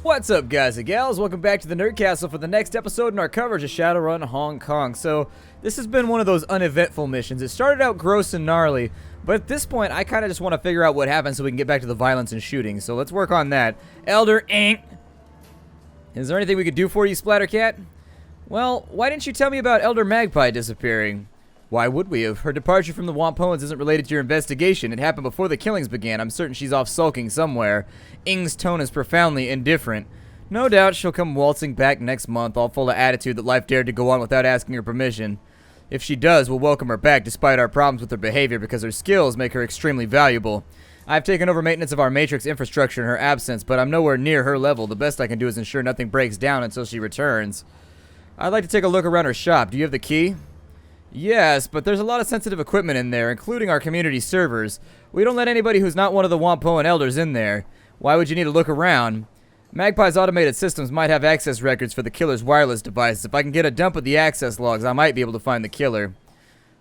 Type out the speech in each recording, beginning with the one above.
What's up, guys and gals? Welcome back to the Nerd Castle for the next episode in our coverage of Shadowrun Hong Kong. So, this has been one of those uneventful missions. It started out gross and gnarly, but at this point, I kind of just want to figure out what happened so we can get back to the violence and shooting. So, let's work on that. Elder Ink! Is there anything we could do for you, Splattercat? Well, why didn't you tell me about Elder Magpie disappearing? Why would we have? Her departure from the Wampoans isn't related to your investigation. It happened before the killings began. I'm certain she's off sulking somewhere. Ing's tone is profoundly indifferent. No doubt she'll come waltzing back next month, all full of attitude that life dared to go on without asking her permission. If she does, we'll welcome her back despite our problems with her behavior because her skills make her extremely valuable. I've taken over maintenance of our Matrix infrastructure in her absence, but I'm nowhere near her level. The best I can do is ensure nothing breaks down until she returns. I'd like to take a look around her shop. Do you have the key? Yes, but there's a lot of sensitive equipment in there, including our community servers. We don't let anybody who's not one of the Wampoan elders in there. Why would you need to look around? Magpie's automated systems might have access records for the killer's wireless devices. If I can get a dump of the access logs, I might be able to find the killer.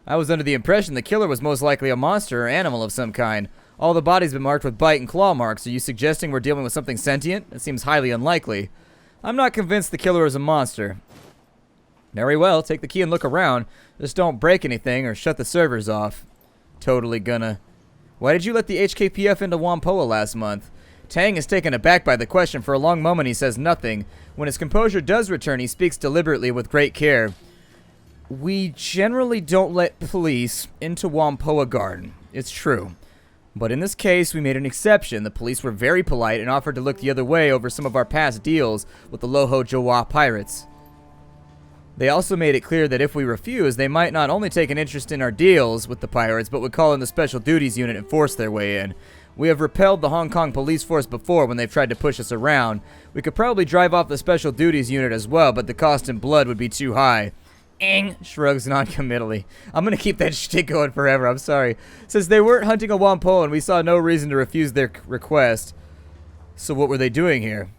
I was under the impression the killer was most likely a monster or animal of some kind. All the bodies have been marked with bite and claw marks. Are you suggesting we're dealing with something sentient? That seems highly unlikely. I'm not convinced the killer is a monster. Very well, take the key and look around. Just don't break anything or shut the servers off. Totally gonna. Why did you let the HKPF into Wampoa last month? Tang is taken aback by the question. For a long moment he says nothing. When his composure does return, he speaks deliberately with great care. We generally don't let police into Wampoa Garden. It's true. But in this case, we made an exception. The police were very polite and offered to look the other way over some of our past deals with the Loho Jawa pirates. They also made it clear that if we refuse, they might not only take an interest in our deals with the pirates, but would call in the Special Duties Unit and force their way in. We have repelled the Hong Kong police force before when they've tried to push us around. We could probably drive off the Special Duties Unit as well, but the cost in blood would be too high. Ing shrugs non-committally. I'm gonna keep that shtick going forever, I'm sorry. Since they weren't hunting a Wampoan, we saw no reason to refuse their request. So what were they doing here?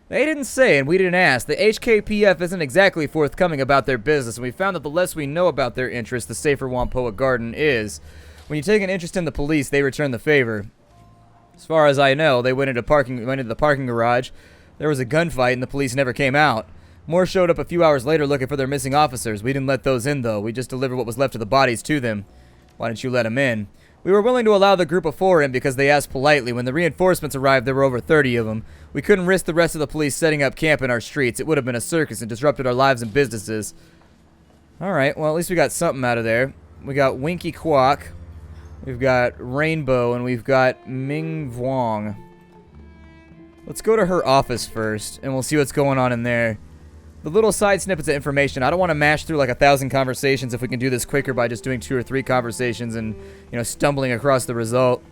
They didn't say, and we didn't ask. The HKPF isn't exactly forthcoming about their business, and we found that the less we know about their interests, the safer Wampoa Garden is. When you take an interest in the police, they return the favor. As far as I know, they went into the parking garage. There was a gunfight, and the police never came out. Moore showed up a few hours later looking for their missing officers. We didn't let those in, though. We just delivered what was left of the bodies to them. Why didn't you let them in? We were willing to allow the group of 4 in because they asked politely. When the reinforcements arrived, there were over 30 of them. We couldn't risk the rest of the police setting up camp in our streets. It would have been a circus and disrupted our lives and businesses. Alright, well, at least we got something out of there. We got Winky Quack. We've got Rainbow, and we've got Ming Vuong. Let's go to her office first, and we'll see what's going on in there. The little side snippets of information, I don't want to mash through like 1,000 conversations if we can do this quicker by just doing 2 or 3 conversations and, you know, stumbling across the result.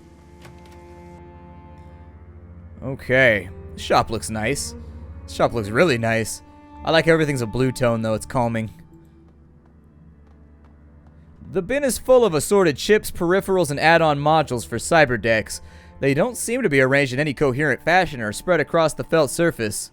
Okay. The shop looks nice. The shop looks really nice. I like how everything's a blue tone, though. It's calming. The bin is full of assorted chips, peripherals, and add-on modules for cyberdecks. They don't seem to be arranged in any coherent fashion or spread across the felt surface.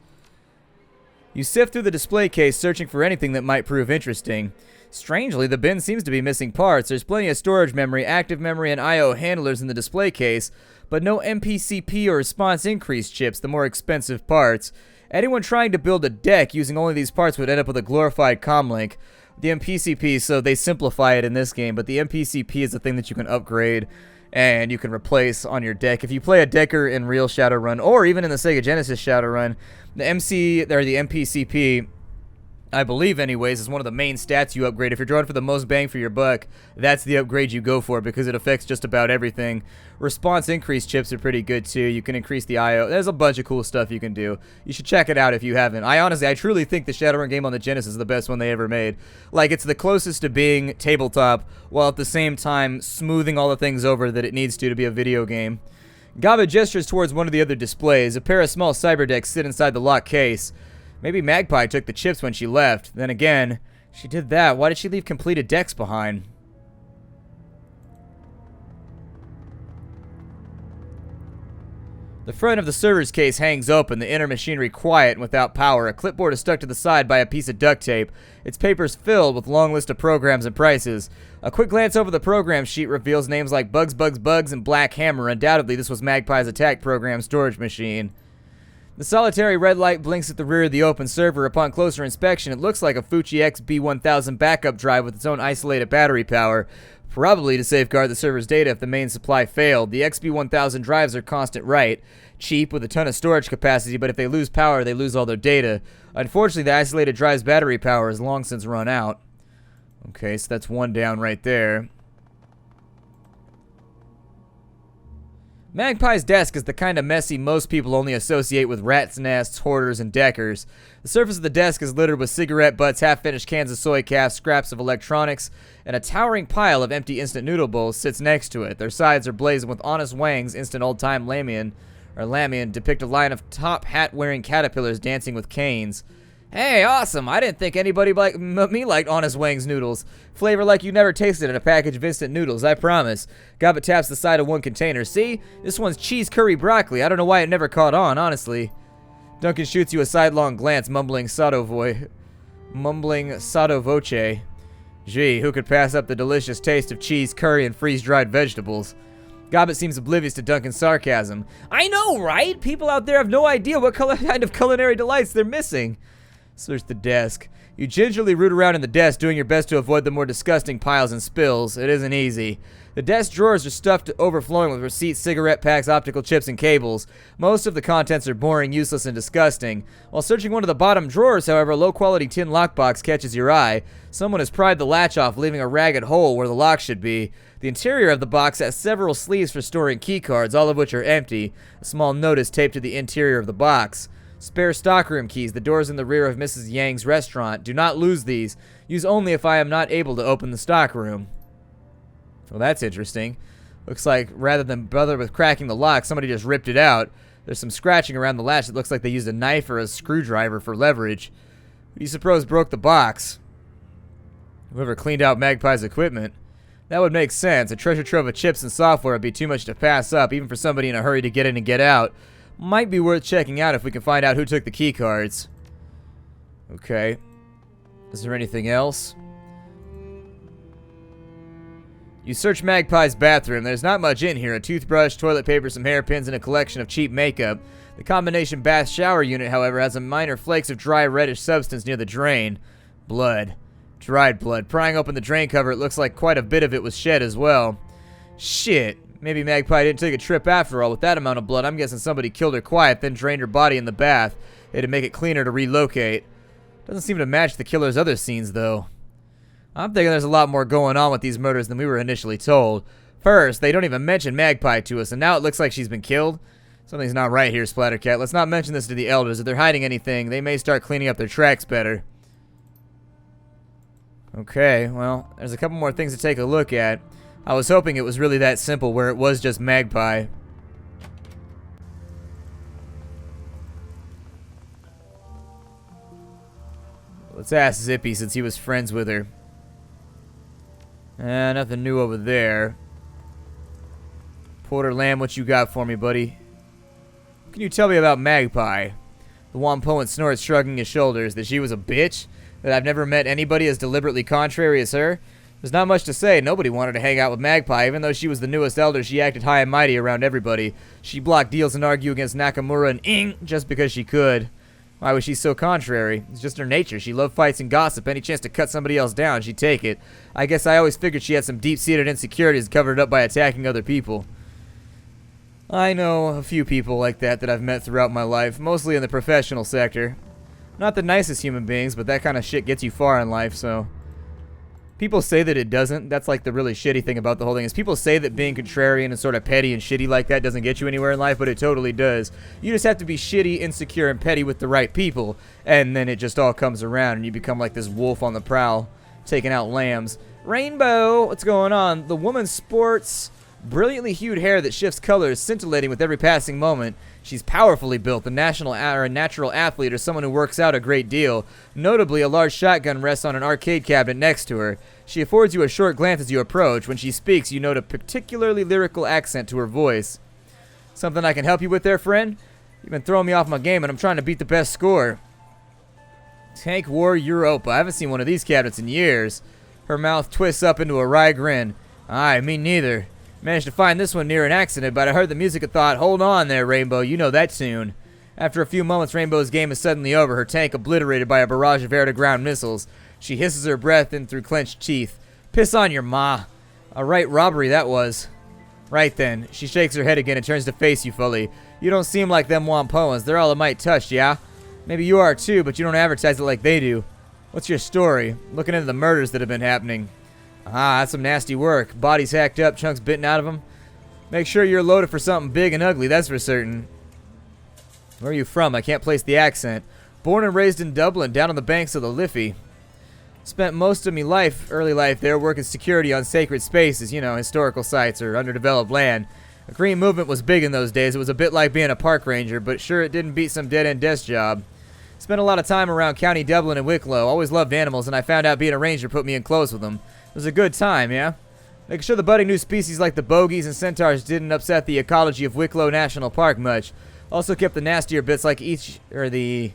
You sift through the display case searching for anything that might prove interesting. Strangely, the bin seems to be missing parts. There's plenty of storage memory, active memory, and I/O handlers in the display case, but no MPCP or response increase chips, the more expensive parts. Anyone trying to build a deck using only these parts would end up with a glorified comlink. The MPCP, so they simplify it in this game, but the MPCP is the thing that you can upgrade and you can replace on your deck. If you play a decker in real Shadowrun, or even in the Sega Genesis Shadowrun, the MPCP, I believe anyways, is one of the main stats you upgrade. If you're drawing for the most bang for your buck, that's the upgrade you go for because it affects just about everything. Response increase chips are pretty good too. You can increase the I/O. There's a bunch of cool stuff you can do. You should check it out if you haven't. I truly think the Shadowrun game on the Genesis is the best one they ever made. Like, it's the closest to being tabletop while at the same time smoothing all the things over that it needs to be a video game. Gaba gestures towards one of the other displays. A pair of small cyberdecks sit inside the locked case. Maybe Magpie took the chips when she left. Then again, she did that. Why did she leave completed decks behind? The front of the server's case hangs open, the inner machinery quiet and without power. A clipboard is stuck to the side by a piece of duct tape. Its papers filled with a long list of programs and prices. A quick glance over the program sheet reveals names like Bugs, and Black Hammer. Undoubtedly, this was Magpie's attack program storage machine. The solitary red light blinks at the rear of the open server. Upon closer inspection, it looks like a Fuji XB1000 backup drive with its own isolated battery power, probably to safeguard the server's data if the main supply failed. The XB1000 drives are constant write, cheap with a ton of storage capacity, but if they lose power, they lose all their data. Unfortunately, the isolated drive's battery power has long since run out. Okay, so that's one down right there. Magpie's desk is the kind of messy most people only associate with rats' nests, hoarders, and deckers. The surface of the desk is littered with cigarette butts, half-finished cans of soy calf, scraps of electronics, and a towering pile of empty instant noodle bowls sits next to it. Their sides are blazing with Honest Wang's instant old-time Lamian depict a line of top hat-wearing caterpillars dancing with canes. Hey, awesome! I didn't think anybody like me liked Honest Wang's noodles. Flavor like you never tasted in a package of instant noodles, I promise. Gobbit taps the side of one container. See? This one's cheese curry broccoli. I don't know why it never caught on, honestly. Duncan shoots you a sidelong glance, mumbling sotto voce. Gee, who could pass up the delicious taste of cheese, curry, and freeze-dried vegetables? Gobbit seems oblivious to Duncan's sarcasm. I know, right? People out there have no idea what kind of culinary delights they're missing. Search the desk. You gingerly root around in the desk, doing your best to avoid the more disgusting piles and spills. It isn't easy. The desk drawers are stuffed to overflowing with receipts, cigarette packs, optical chips, and cables. Most of the contents are boring, useless, and disgusting. While searching one of the bottom drawers, however, a low-quality tin lockbox catches your eye. Someone has pried the latch off, leaving a ragged hole where the lock should be. The interior of the box has several sleeves for storing keycards, all of which are empty. A small note is taped to the interior of the box. Spare stockroom keys. The doors in the rear of Mrs. Yang's restaurant. Do not lose these. Use only if I am not able to open the stockroom. Well, that's interesting. Looks like rather than bother with cracking the lock, somebody just ripped it out. There's some scratching around the latch. It looks like they used a knife or a screwdriver for leverage. Who do you suppose broke the box? Whoever cleaned out Magpie's equipment. That would make sense. A treasure trove of chips and software would be too much to pass up, even for somebody in a hurry to get in and get out. Might be worth checking out if we can find out who took the key cards. Okay. Is there anything else? You search Magpie's bathroom. There's not much in here. A toothbrush, toilet paper, some hairpins, and a collection of cheap makeup. The combination bath shower unit, however, has a minor flakes of dry reddish substance near the drain. Blood. Dried blood. Prying open the drain cover, it looks like quite a bit of it was shed as well. Shit. Maybe Magpie didn't take a trip after all. With that amount of blood, I'm guessing somebody killed her quiet, then drained her body in the bath. It'd make it cleaner to relocate. Doesn't seem to match the killer's other scenes, though. I'm thinking there's a lot more going on with these murders than we were initially told. First, they don't even mention Magpie to us, and now it looks like she's been killed. Something's not right here, Splattercat. Let's not mention this to the elders. If they're hiding anything, they may start cleaning up their tracks better. Okay, well, there's a couple more things to take a look at. I was hoping it was really that simple, where it was just Magpie. Let's ask Zippy, since he was friends with her. Nothing new over there. Porter Lamb, what you got for me, buddy? What can you tell me about Magpie? The Wampoan snorts, shrugging his shoulders. That she was a bitch? That I've never met anybody as deliberately contrary as her? There's not much to say. Nobody wanted to hang out with Magpie. Even though she was the newest elder, she acted high and mighty around everybody. She blocked deals and argued against Nakamura and Ing just because she could. Why was she so contrary? It's just her nature. She loved fights and gossip. Any chance to cut somebody else down, she'd take it. I guess I always figured she had some deep-seated insecurities covered up by attacking other people. I know a few people like that I've met throughout my life, mostly in the professional sector. Not the nicest human beings, but that kind of shit gets you far in life, so... People say that it doesn't. That's like the really shitty thing about the whole thing is people say that being contrarian and sort of petty and shitty like that doesn't get you anywhere in life, but it totally does. You just have to be shitty, insecure, and petty with the right people, and then it just all comes around and you become like this wolf on the prowl, taking out lambs. Rainbow, what's going on? The woman sports brilliantly hued hair that shifts colors, scintillating with every passing moment. She's powerfully built, a natural athlete or someone who works out a great deal. Notably, a large shotgun rests on an arcade cabinet next to her. She affords you a short glance as you approach. When she speaks, you note a particularly lyrical accent to her voice. Something I can help you with there, friend? You've been throwing me off my game and I'm trying to beat the best score. Tank War Europa. I haven't seen one of these cabinets in years. Her mouth twists up into a wry grin. Aye, me neither. Managed to find this one near an accident, but I heard the music and thought, hold on there, Rainbow, you know that tune. After a few moments, Rainbow's game is suddenly over, her tank obliterated by a barrage of air-to-ground missiles. She hisses her breath in through clenched teeth. Piss on your ma. A right robbery that was. Right then. She shakes her head again and turns to face you fully. You don't seem like them Wampoans. They're all a mite touched, yeah? Maybe you are too, but you don't advertise it like they do. What's your story? Looking into the murders that have been happening. Ah, that's some nasty work. Bodies hacked up, chunks bitten out of them. Make sure you're loaded for something big and ugly, that's for certain. Where are you from? I can't place the accent. Born and raised in Dublin, down on the banks of the Liffey. Spent most of me early life there, working security on sacred spaces, you know, historical sites or underdeveloped land. The green movement was big in those days. It was a bit like being a park ranger, but sure it didn't beat some dead-end desk job. Spent a lot of time around County Dublin and Wicklow. Always loved animals, and I found out being a ranger put me in close with them. It was a good time, yeah? Making sure the budding new species like the bogies and centaurs didn't upset the ecology of Wicklow National Park much. Also kept the nastier bits like Yikes,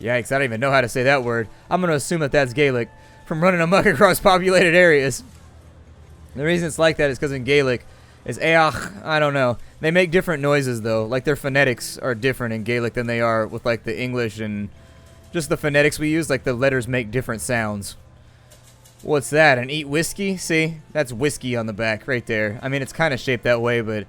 I don't even know how to say that word. I'm going to assume that that's Gaelic. From running amok across populated areas. The reason it's like that is because in Gaelic is each, I don't know. They make different noises though. Like their phonetics are different in Gaelic than they are with like the English and just the phonetics we use. Like the letters make different sounds. What's that? An eat whiskey? See? That's whiskey on the back right there. I mean, it's kind of shaped that way, but...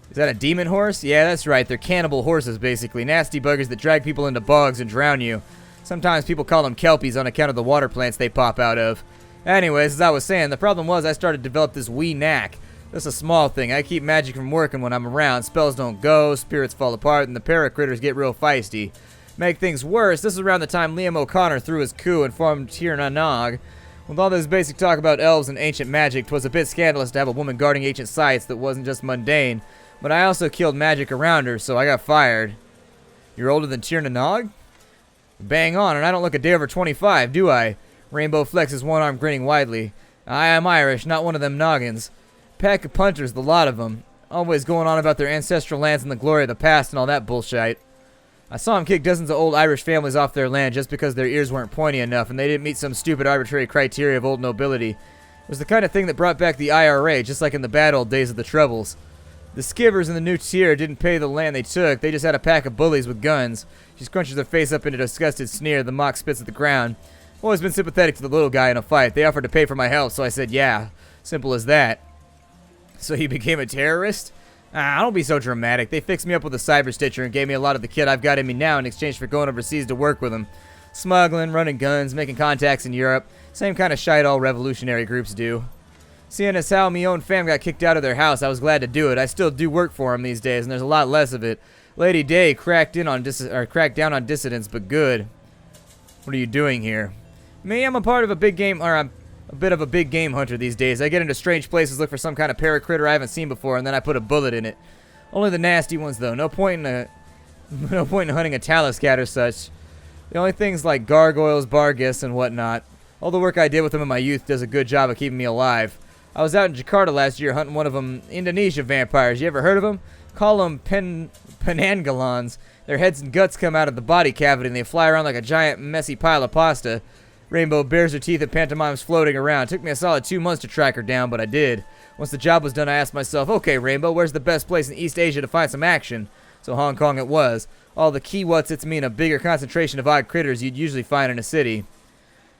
Is that a demon horse? Yeah, that's right. They're cannibal horses, basically. Nasty buggers that drag people into bogs and drown you. Sometimes people call them kelpies on account of the water plants they pop out of. Anyways, as I was saying, the problem was I started to develop this wee knack. That's a small thing. I keep magic from working when I'm around. Spells don't go, spirits fall apart, and the paracritters get real feisty. Make things worse, this is around the time Liam O'Connor threw his coup and formed Tir na Nog. With all this basic talk about elves and ancient magic, 'twas a bit scandalous to have a woman guarding ancient sites that wasn't just mundane. But I also killed magic around her, so I got fired. You're older than Tir na Nog? Bang on, and I don't look a day over 25, do I? Rainbow flexes one arm, grinning widely. I am Irish, not one of them noggins. Pack of punters, the lot of them. Always going on about their ancestral lands and the glory of the past and all that bullshit. I saw him kick dozens of old Irish families off their land just because their ears weren't pointy enough and they didn't meet some stupid arbitrary criteria of old nobility. It was the kind of thing that brought back the IRA, just like in the bad old days of the Troubles. The skivers in the new tier didn't pay the land they took, they just had a pack of bullies with guns. She scrunches her face up into a disgusted sneer, the mock spits at the ground. Always been sympathetic to the little guy in a fight. They offered to pay for my help, so I said yeah. Simple as that. So he became a terrorist? Ah, don't be so dramatic. They fixed me up with a cyber stitcher and gave me a lot of the kit I've got in me now in exchange for going overseas to work with them. Smuggling, running guns, making contacts in Europe. Same kind of shite all revolutionary groups do. Seeing as how me own fam got kicked out of their house, I was glad to do it. I still do work for them these days, and there's a lot less of it. Lady Day cracked down on dissidents, but good. What are you doing here? Me, I'm a part of a big game, or I'm a bit of a big game hunter these days. I get into strange places, look for some kind of paracritter I haven't seen before, and then I put a bullet in it. Only the nasty ones, though. No point in hunting a talus cat or such. The only things like gargoyles, barghest, and whatnot. All the work I did with them in my youth does a good job of keeping me alive. I was out in Jakarta last year hunting one of them Indonesia vampires. You ever heard of them? Call them penanggalons. Their heads and guts come out of the body cavity and they fly around like a giant messy pile of pasta. Rainbow bares her teeth and pantomimes floating around. It took me a solid 2 months to track her down, but I did. Once the job was done, I asked myself, okay, Rainbow, where's the best place in East Asia to find some action? So Hong Kong it was. All the kiwats mean a bigger concentration of odd critters you'd usually find in a city.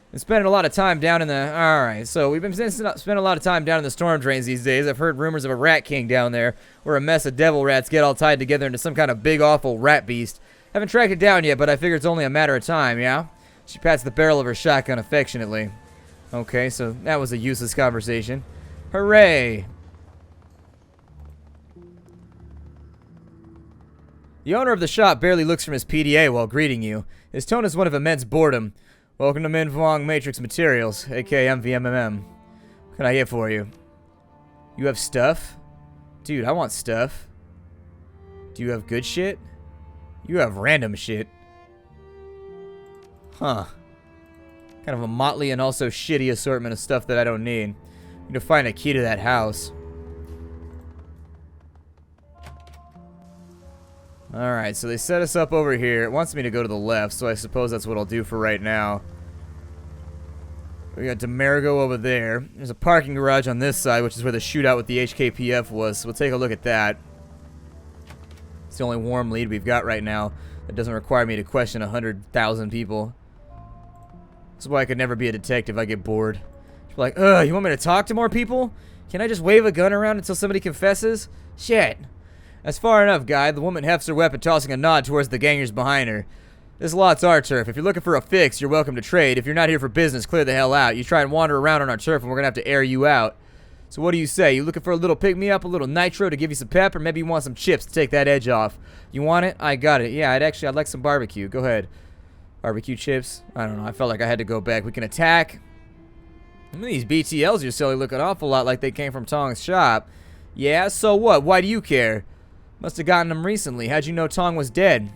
Been spending a lot of time down in the... Alright, so we've been spending a lot of time down in the storm drains these days. I've heard rumors of a rat king down there, where a mess of devil rats get all tied together into some kind of big, awful rat beast. Haven't tracked it down yet, but I figure it's only a matter of time, yeah? She pats the barrel of her shotgun affectionately. Okay, so that was a useless conversation. Hooray! The owner of the shop barely looks from his PDA while greeting you. His tone is one of immense boredom. Welcome to Min Vuong Matrix Materials, aka MVMMM. What can I get for you? You have stuff? Dude, I want stuff. Do you have good shit? You have random shit. Huh. Kind of a motley and also shitty assortment of stuff that I don't need. Need to find a key to that house. Alright, so they set us up over here. It wants me to go to the left, so I suppose that's what I'll do for right now. We got Demerigo over there. There's a parking garage on this side, which is where the shootout with the HKPF was, so we'll take a look at that. It's the only warm lead we've got right now that doesn't require me to question 100,000 people. That's why I could never be a detective. I get bored. Just like, ugh, you want me to talk to more people? Can I just wave a gun around until somebody confesses? Shit. That's far enough, guy. The woman hefts her weapon, tossing a nod towards the gangers behind her. This lot's our turf. If you're looking for a fix, you're welcome to trade. If you're not here for business, clear the hell out. You try and wander around on our turf and we're gonna have to air you out. So what do you say? You looking for a little pick-me-up, a little nitro to give you some pep, or maybe you want some chips to take that edge off? You want it? I got it. Yeah, I'd like some barbecue. Go ahead. Barbecue chips? I don't know. I felt like I had to go back. We can attack. Some of these BTLs you're silly look an awful lot like they came from Tong's shop. Yeah, so what? Why do you care? Must have gotten them recently. How'd you know Tong was dead?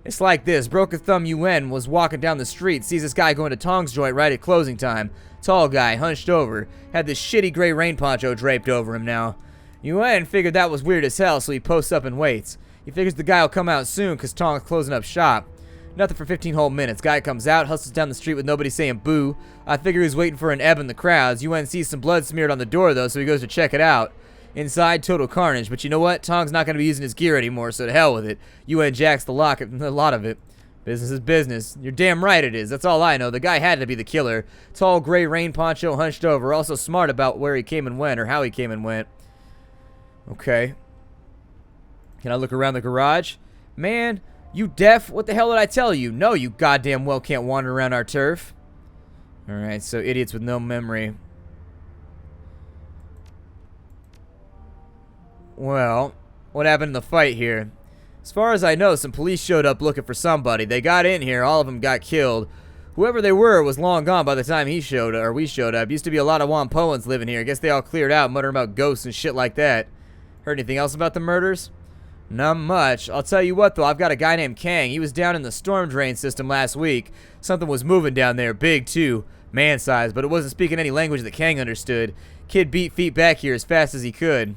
It's like this. Broken Thumb UN was walking down the street, sees this guy going to Tong's joint right at closing time. Tall guy, hunched over, had this shitty gray rain poncho draped over him now. UN figured that was weird as hell, so he posts up and waits. He figures the guy will come out soon because Tong's closing up shop. Nothing for 15 whole minutes. Guy comes out, hustles down the street with nobody saying boo. I figure he was waiting for an ebb in the crowds. UN sees some blood smeared on the door though, so he goes to check it out. Inside, total carnage, but you know what? Tong's not going to be using his gear anymore, so to hell with it. UN jacks the lot of it. Business is business. You're damn right it is. That's all I know. The guy had to be the killer. Tall, gray rain poncho, hunched over. Also smart about where he came and went, or how he came and went. Okay. Can I look around the garage? Man, you deaf? What the hell did I tell you? No, you goddamn well can't wander around our turf. Alright, so idiots with no memory. Well, what happened in the fight here? As far as I know, some police showed up looking for somebody. They got in here, all of them got killed. Whoever they were was long gone by the time we showed up. Used to be a lot of Wampoans living here. Guess they all cleared out, muttering about ghosts and shit like that. Heard anything else about the murders? Not much. I'll tell you what though, I've got a guy named Kang. He was down in the storm drain system last week. Something was moving down there, big too. Man-sized, but it wasn't speaking any language that Kang understood. Kid beat feet back here as fast as he could.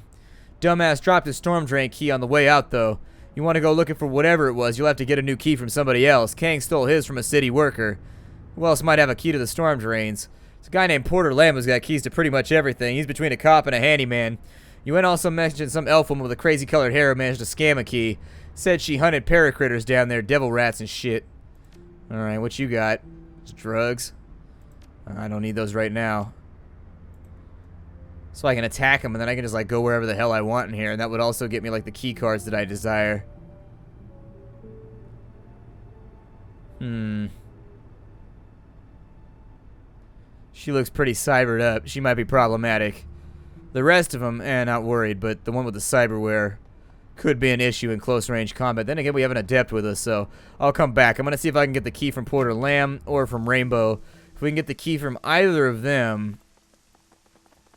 Dumbass dropped his storm drain key on the way out though. You want to go looking for whatever it was, you'll have to get a new key from somebody else. Kang stole his from a city worker. Who else might have a key to the storm drains? It's a guy named Porter Lamb who's got keys to pretty much everything. He's between a cop and a handyman. UN also mentioned some elf woman with a crazy colored hair who managed to scam a key. Said she hunted paracritters down there, devil rats and shit. Alright, what you got? Just drugs? I don't need those right now. So I can attack them and then I can just like go wherever the hell I want in here, and that would also get me like the key cards that I desire. She looks pretty cybered up. She might be problematic. The rest of them, not worried, but the one with the cyberware could be an issue in close range combat. Then again, we have an adept with us, so I'll come back. I'm going to see if I can get the key from Porter Lamb or from Rainbow. If we can get the key from either of them,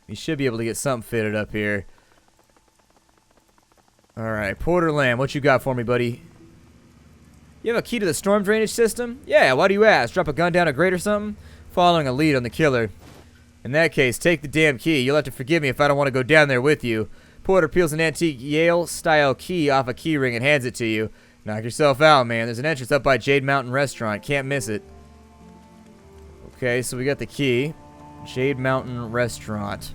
we should be able to get something fitted up here. Alright, Porter Lamb, what you got for me, buddy? You have a key to the storm drainage system? Yeah, why do you ask? Drop a gun down a grate or something? Following a lead on the killer. In that case, take the damn key. You'll have to forgive me if I don't want to go down there with you. Porter peels an antique Yale-style key off a key ring and hands it to you. Knock yourself out, man. There's an entrance up by Jade Mountain Restaurant. Can't miss it. Okay, so we got the key. Jade Mountain Restaurant.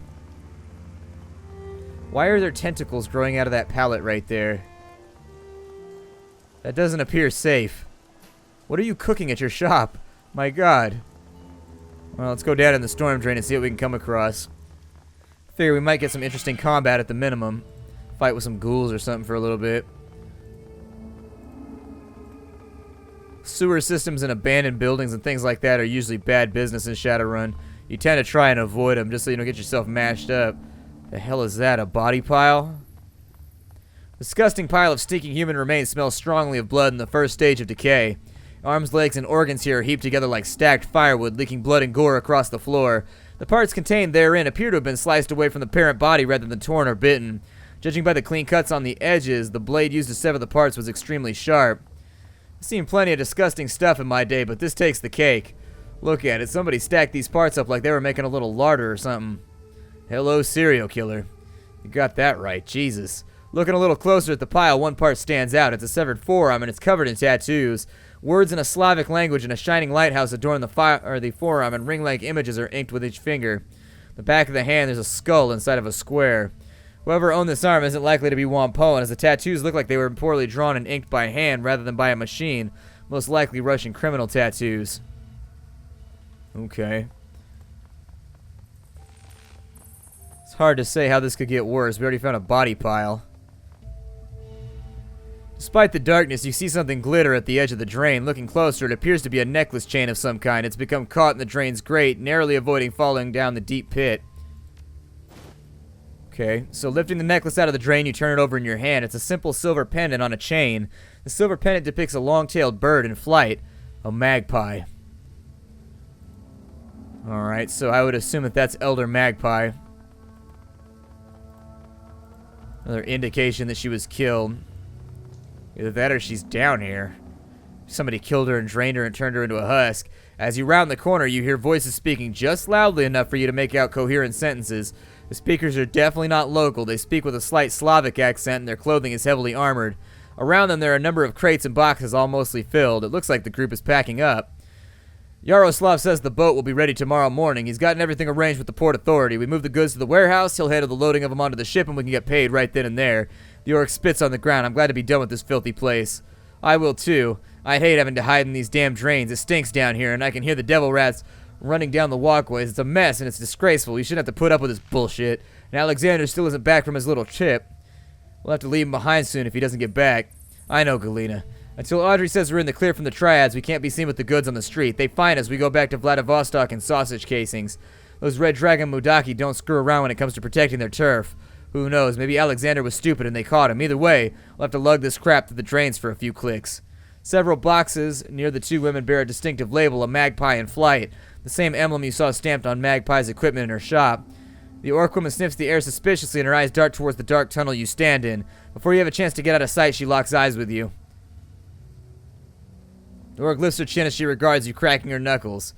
Why are there tentacles growing out of that pallet right there? That doesn't appear safe. What are you cooking at your shop? My god. Well, let's go down in the storm drain and see what we can come across. Figure we might get some interesting combat at the minimum. Fight with some ghouls or something for a little bit. Sewer systems and abandoned buildings and things like that are usually bad business in Shadowrun. You tend to try and avoid them just so you don't get yourself mashed up. The hell is that, a body pile? Disgusting pile of stinking human remains smells strongly of blood in the first stage of decay. Arms, legs, and organs here are heaped together like stacked firewood, leaking blood and gore across the floor. The parts contained therein appear to have been sliced away from the parent body rather than torn or bitten. Judging by the clean cuts on the edges, the blade used to sever the parts was extremely sharp. I've seen plenty of disgusting stuff in my day, but this takes the cake. Look at it. Somebody stacked these parts up like they were making a little larder or something. Hello, serial killer. You got that right. Jesus. Looking a little closer at the pile, one part stands out. It's a severed forearm and it's covered in tattoos. Words in a Slavic language and a shining lighthouse adorn the forearm, and ring-like images are inked with each finger. The back of the hand, there's a skull inside of a square. Whoever owned this arm isn't likely to be Wampoan, as the tattoos look like they were poorly drawn and inked by hand rather than by a machine. Most likely Russian criminal tattoos. Okay. It's hard to say how this could get worse. We already found a body pile. Despite the darkness, you see something glitter at the edge of the drain. Looking closer, it appears to be a necklace chain of some kind. It's become caught in the drain's grate, narrowly avoiding falling down the deep pit. Okay, so lifting the necklace out of the drain, you turn it over in your hand. It's a simple silver pendant on a chain. The silver pendant depicts a long-tailed bird in flight, a magpie. Alright, so I would assume that that's Elder Magpie. Another indication that she was killed. Either that or she's down here. Somebody killed her and drained her and turned her into a husk. As you round the corner, you hear voices speaking just loudly enough for you to make out coherent sentences. The speakers are definitely not local. They speak with a slight Slavic accent and their clothing is heavily armored. Around them there are a number of crates and boxes all mostly filled. It looks like the group is packing up. Yaroslav says the boat will be ready tomorrow morning. He's gotten everything arranged with the port authority. We move the goods to the warehouse, he'll handle the loading of them onto the ship, and we can get paid right then and there. The orc spits on the ground. I'm glad to be done with this filthy place. I will too. I hate having to hide in these damn drains. It stinks down here, and I can hear the devil rats running down the walkways. It's a mess, and it's disgraceful. You shouldn't have to put up with this bullshit. And Alexander still isn't back from his little trip. We'll have to leave him behind soon if he doesn't get back. I know, Galina. Until Audrey says we're in the clear from the triads, we can't be seen with the goods on the street. They find us, we go back to Vladivostok in sausage casings. Those Red Dragon Mudaki don't screw around when it comes to protecting their turf. Who knows, maybe Alexander was stupid and they caught him. Either way, we'll have to lug this crap to the drains for a few clicks. Several boxes near the two women bear a distinctive label, a magpie in flight. The same emblem you saw stamped on Magpie's equipment in her shop. The orc woman sniffs the air suspiciously and her eyes dart towards the dark tunnel you stand in. Before you have a chance to get out of sight, she locks eyes with you. The orc lifts her chin as she regards you, cracking her knuckles.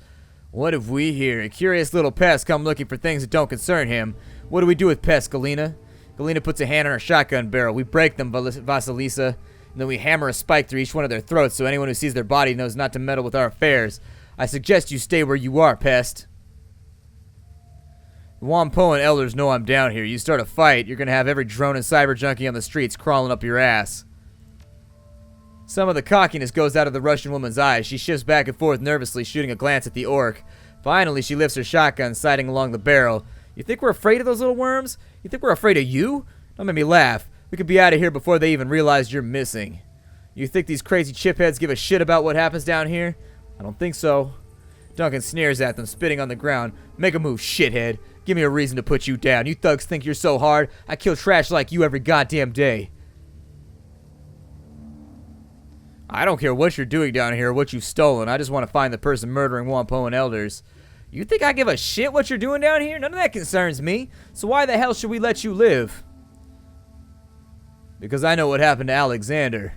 What have we here? A curious little pest come looking for things that don't concern him. What do we do with pests, Galina? Galina puts a hand on her shotgun barrel. We break them, Vasilisa, and then we hammer a spike through each one of their throats so anyone who sees their body knows not to meddle with our affairs. I suggest you stay where you are, pest. The Wampoan elders know I'm down here. You start a fight, you're going to have every drone and cyber junkie on the streets crawling up your ass. Some of the cockiness goes out of the Russian woman's eyes. She shifts back and forth nervously, shooting a glance at the orc. Finally, she lifts her shotgun, sighting along the barrel. You think we're afraid of those little worms? You think we're afraid of you? Don't make me laugh. We could be out of here before they even realize you're missing. You think these crazy chipheads give a shit about what happens down here? I don't think so. Duncan sneers at them, spitting on the ground. Make a move, shithead. Give me a reason to put you down. You thugs think you're so hard. I kill trash like you every goddamn day. I don't care what you're doing down here or what you've stolen. I just want to find the person murdering Wampoan elders. You think I give a shit what you're doing down here? None of that concerns me. So why the hell should we let you live? Because I know what happened to Alexander.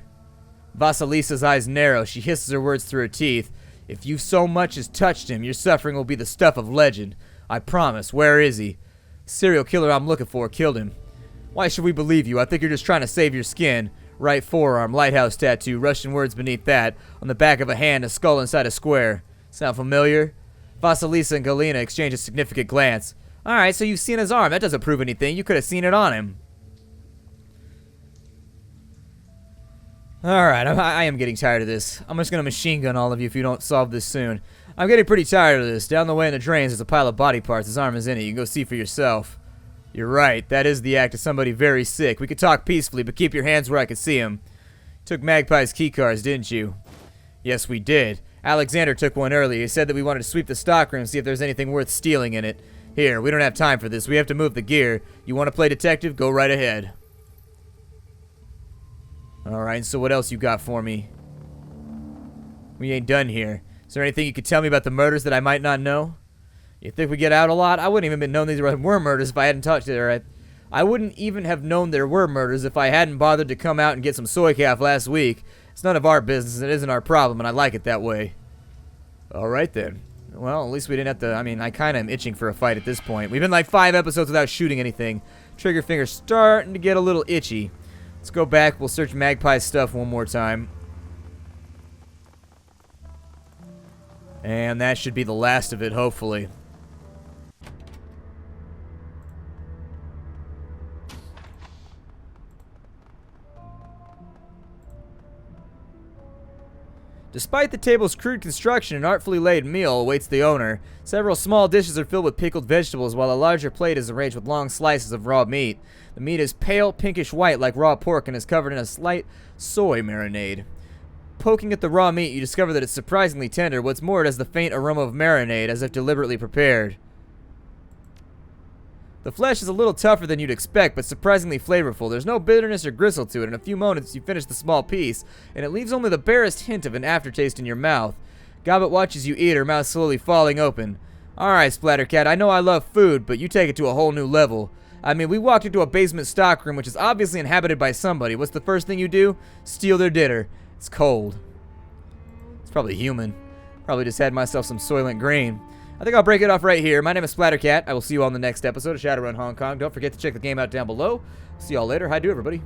Vasilisa's eyes narrow. She hisses her words through her teeth. If you so much as touched him, your suffering will be the stuff of legend. I promise. Where is he? The serial killer I'm looking for killed him. Why should we believe you? I think you're just trying to save your skin. Right forearm, lighthouse tattoo, Russian words beneath that. On the back of a hand, a skull inside a square. Sound familiar? Vasilisa and Galina exchange a significant glance. Alright, so you've seen his arm. That doesn't prove anything. You could have seen it on him. Alright, I am getting tired of this. I'm just going to machine gun all of you if you don't solve this soon. I'm getting pretty tired of this. Down the way in the drains there's a pile of body parts. His arm is in it. You can go see for yourself. You're right. That is the act of somebody very sick. We could talk peacefully, but keep your hands where I can see him. Took Magpie's keycards, didn't you? Yes, we did. Alexander took one earlier. He said that we wanted to sweep the stockroom and see if there's anything worth stealing in it. Here, we don't have time for this. We have to move the gear. You want to play detective? Go right ahead. Alright, so what else you got for me? We ain't done here. Is there anything you could tell me about the murders that I might not know? You think we get out a lot? I wouldn't even have known these were murders if I hadn't touched it. I wouldn't even have known there were murders if I hadn't bothered to come out and get some soy calf last week. It's none of our business, and it isn't our problem, and I like it that way. Alright then. Well, at least we didn't have to, I kinda am itching for a fight at this point. We've been like 5 episodes without shooting anything. Trigger finger's starting to get a little itchy. Let's go back, we'll search Magpie's stuff one more time. And that should be the last of it, hopefully. Despite the table's crude construction, an artfully laid meal awaits the owner. Several small dishes are filled with pickled vegetables, while a larger plate is arranged with long slices of raw meat. The meat is pale, pinkish white like raw pork and is covered in a slight soy marinade. Poking at the raw meat, you discover that it's surprisingly tender. What's more, it has the faint aroma of marinade, as if deliberately prepared. The flesh is a little tougher than you'd expect, but surprisingly flavorful. There's no bitterness or gristle to it. In a few moments, you finish the small piece, and it leaves only the barest hint of an aftertaste in your mouth. Gobbet watches you eat, her mouth slowly falling open. Alright, Splattercat, I know I love food, but you take it to a whole new level. I mean, we walked into a basement stockroom, which is obviously inhabited by somebody. What's the first thing you do? Steal their dinner. It's cold. It's probably human. Probably just had myself some Soylent Green. I think I'll break it off right here. My name is Splattercat. I will see you all in the next episode of Shadowrun Hong Kong. Don't forget to check the game out down below. See y'all later. Hi, do everybody.